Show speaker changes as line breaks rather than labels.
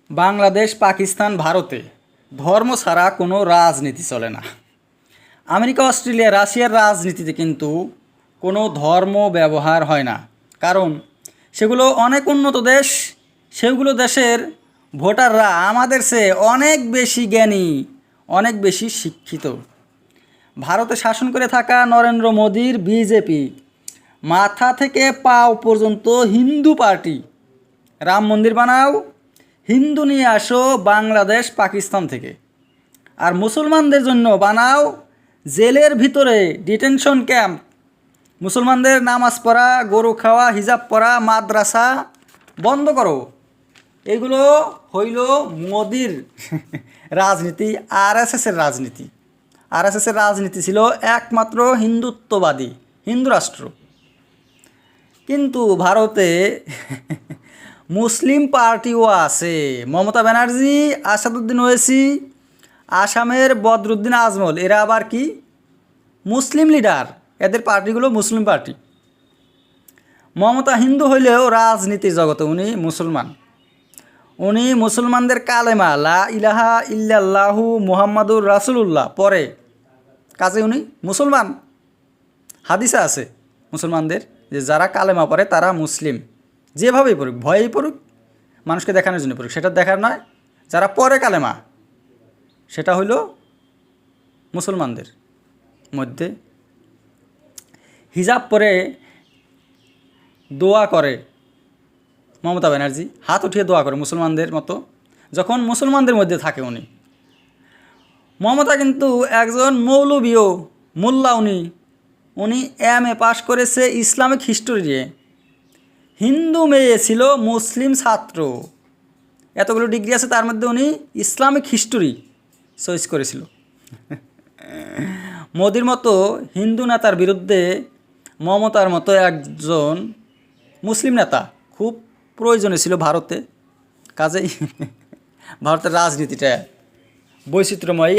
বাংলাদেশ, পাকিস্তান, ভারতে ধর্ম ছাড়া কোনো রাজনীতি চলে না। আমেরিকা, অস্ট্রেলিয়া, রাশিয়ার রাজনীতিতে কিন্তু কোনো ধর্ম ব্যবহার হয় না, কারণ সেগুলো অনেক উন্নত দেশ। সেগুলো দেশের ভোটাররা আমাদের চেয়ে অনেক বেশি জ্ঞানী, অনেক বেশি শিক্ষিত। ভারতে শাসন করে থাকা নরেন্দ্র মোদীর বিজেপি মাথা থেকে পাও পর্যন্ত হিন্দু পার্টি। রাম মন্দির বানাও, হিন্দু নিয়ে আসো বাংলাদেশ, পাকিস্তান থেকে। আর মুসলমানদের জন্য বানাও জেলের ভিতরে ডিটেনশন ক্যাম্প। মুসলমানদের নামাজ পড়া, গরু খাওয়া, হিজাব পরা, মাদ্রাসা বন্ধ করো। এগুলো হইল মোদির রাজনীতি, আরএসএসের রাজনীতি। আরএসএসের রাজনীতি ছিল একমাত্র হিন্দুত্ববাদী, হিন্দু রাষ্ট্র। কিন্তু ভারতে মুসলিম পার্টিও আছে। মমতা ব্যানার্জি, আসাদুদ্দিন ওয়েসি, আসামের বদরুদ্দিন আজমল, এরা আবার কি মুসলিম লিডার। এদের পার্টিগুলো মুসলিম পার্টি। মমতা হিন্দু হইলেও রাজনীতির জগতে উনি মুসলমান। উনি মুসলমানদের কালেমা লা ইলাহা ইল্লাল্লাহু মুহাম্মাদুর রাসূলুল্লাহ পরে, কাজে উনি মুসলমান। হাদিসে আছে মুসলমানদের যে যারা কালেমা পড়ে তারা মুসলিম। যেভাবেই পড়ুক, ভয়েই পড়ুক, মানুষকে দেখানোর জন্য পড়ুক, সেটা দেখার নয়। যারা পড়ে কালেমা সেটা হইল মুসলমানদের মধ্যে। হিজাব পরে দোয়া করে মমতা ব্যানার্জি, হাত উঠিয়ে দোয়া করে মুসলমানদের মতো, যখন মুসলমানদের মধ্যে থাকে উনি। মমতা কিন্তু একজন মৌলবীও, মোল্লা। উনি MA পাশ করেছে ইসলামিক হিস্টোরি দিয়ে। হিন্দু মেয়ে ছিল, মুসলিম ছাত্র, এতগুলো ডিগ্রি আছে, তার মধ্যে উনি ইসলামিক হিস্টোরি চয়েস করেছিল। মোদির মতো হিন্দু নেতার বিরুদ্ধে মমতার মতো একজন মুসলিম নেতা খুব প্রয়োজনীয় ছিল ভারতে। কাজেই ভারতের রাজনীতিটা বৈচিত্র্যময়।